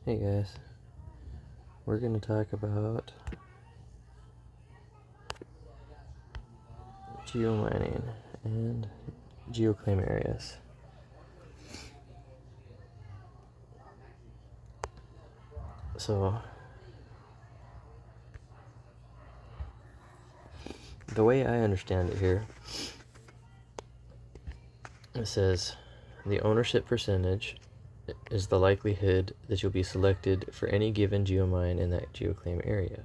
Hey guys, we're going to talk about geomining and geoclaim areas. So, the way I understand it here, it says the ownership percentage is the likelihood that you'll be selected for any given geomine in that geoclaim area.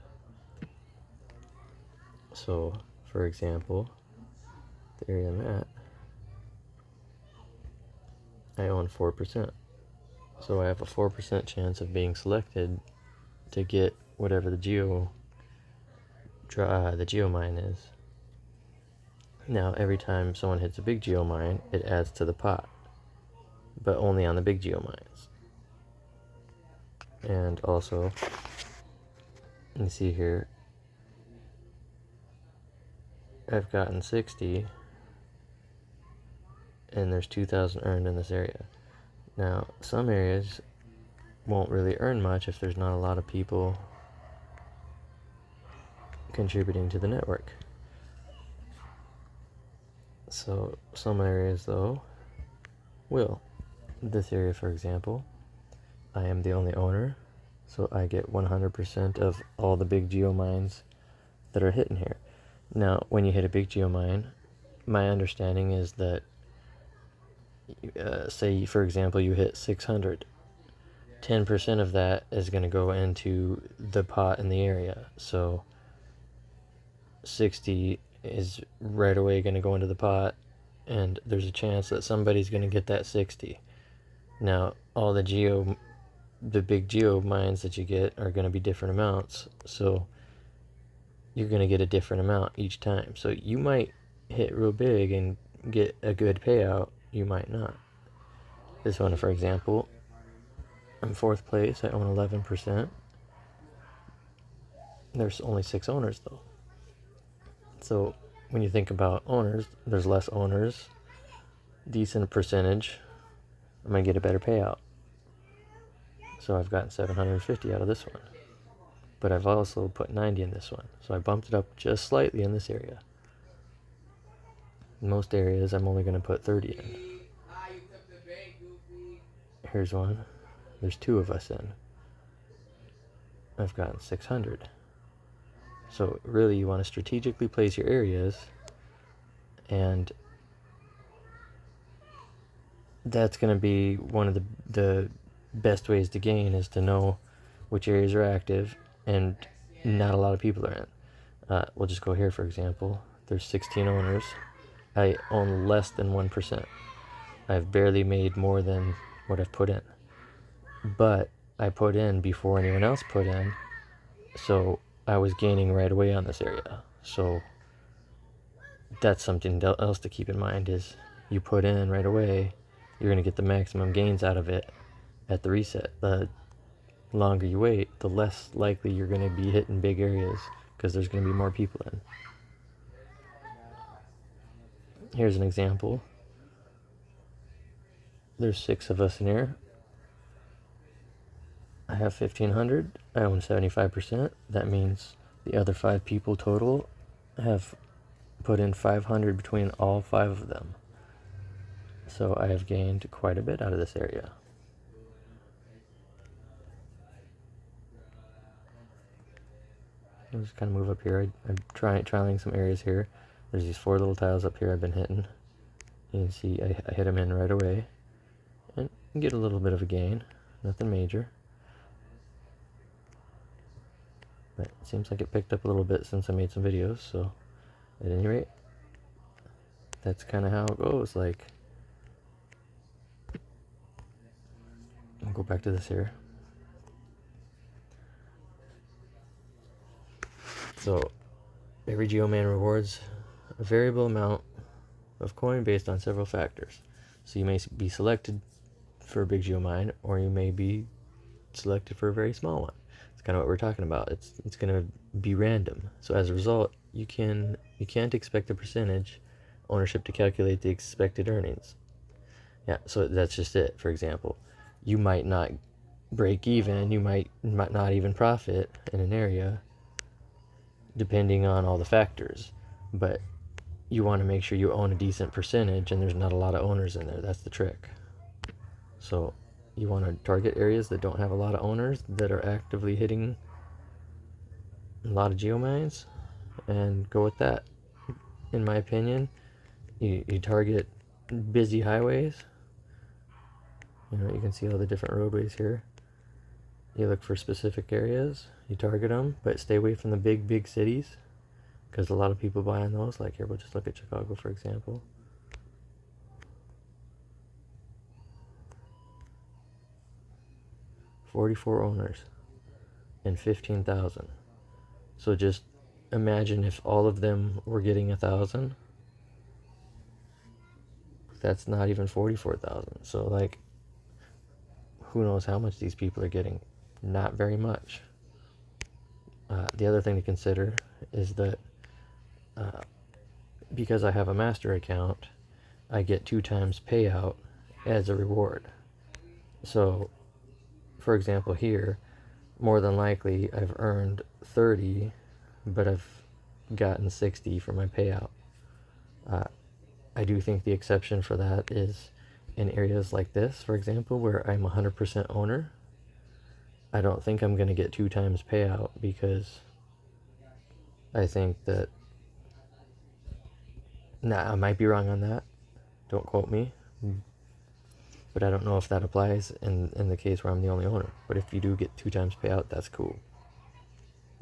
So, for example, the area I'm at, I own 4%. So I have a 4% chance of being selected to get whatever the geomine is. Now, every time someone hits a big geomine, it adds to the pot, but only on the big geomines. And also, you see here, I've gotten 60, and there's 2,000 earned in this area. Now, some areas won't really earn much if there's not a lot of people contributing to the network. So, some areas, though, will. This area, for example, I am the only owner, so I get 100% of all the big geomines that are hitting here. Now, when you hit a big geomine, my understanding is that, say, for example, you hit 600, 10% of that is going to go into the pot in the area. So 60 is right away going to go into the pot, and there's a chance that somebody's going to get that 60. Now, all the big geo mines that you get are going to be different amounts, so you're going to get a different amount each time. So you might hit real big and get a good payout, you might not. This one, for example, I'm 4th place, I own 11%. There's only 6 owners though. So when you think about owners, there's less owners, decent percentage, I'm going to get a better payout. So I've gotten 750 out of this one. But I've also put 90 in this one. So I bumped it up just slightly in this area. In most areas, I'm only going to put 30 in. Here's one. There's 2 of us in. I've gotten 600. So really, you want to strategically place your areas, and that's going to be one of the best ways to gain, is to know which areas are active and not a lot of people are in. We'll just go here, for example. There's 16 owners. I own less than 1%. I've barely made more than what I've put in. But I put in before anyone else put in, so I was gaining right away on this area. So that's something else to keep in mind, is you put in right away, you're going to get the maximum gains out of it at the reset. The longer you wait, the less likely you're going to be hitting big areas, because there's going to be more people in. Here's an example. There's 6 of us in here. I have 1,500. I own 75%. That means the other 5 people total have put in 500 between all 5 of them. So I have gained quite a bit out of this area. I'll just kind of move up here. I'm trialing some areas here. There's these 4 little tiles up here I've been hitting. You can see I hit them in right away and get a little bit of a gain. Nothing major. But it seems like it picked up a little bit since I made some videos, so at any rate, that's kind of how it goes. Like, I'll go back to this here. So every geoman rewards a variable amount of coin based on several factors. So you may be selected for a big geomine, or you may be selected for a very small one. It's kind of what we're talking about. It's going to be random. So as a result, you can't expect the percentage ownership to calculate the expected earnings. Yeah, so that's just it. For example, you might not break even, you might not even profit in an area, depending on all the factors. But you want to make sure you own a decent percentage, and there's not a lot of owners in there. That's the trick. So you want to target areas that don't have a lot of owners, that are actively hitting a lot of geomines, and go with that. In my opinion, you target busy highways. You can see all the different roadways here. You look for specific areas, you target them, but stay away from the big cities, because a lot of people buy on those. Like here, we'll just look at Chicago, for example. $44 owners and 15,000. So just imagine if all of them were getting 1,000. That's not even 44,000. So like, who knows how much these people are getting? Not very much. The other thing to consider is that because I have a master account, I get 2 times payout as a reward. So, for example, here, more than likely I've earned 30, but I've gotten 60 for my payout. I do think the exception for that is in areas like this, for example, where I'm 100% owner. I don't think I'm going to get 2 times payout, because I think that, I might be wrong on that. Don't quote me. But I don't know if that applies in the case where I'm the only owner. But if you do get 2 times payout, that's cool.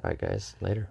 Alright guys, later.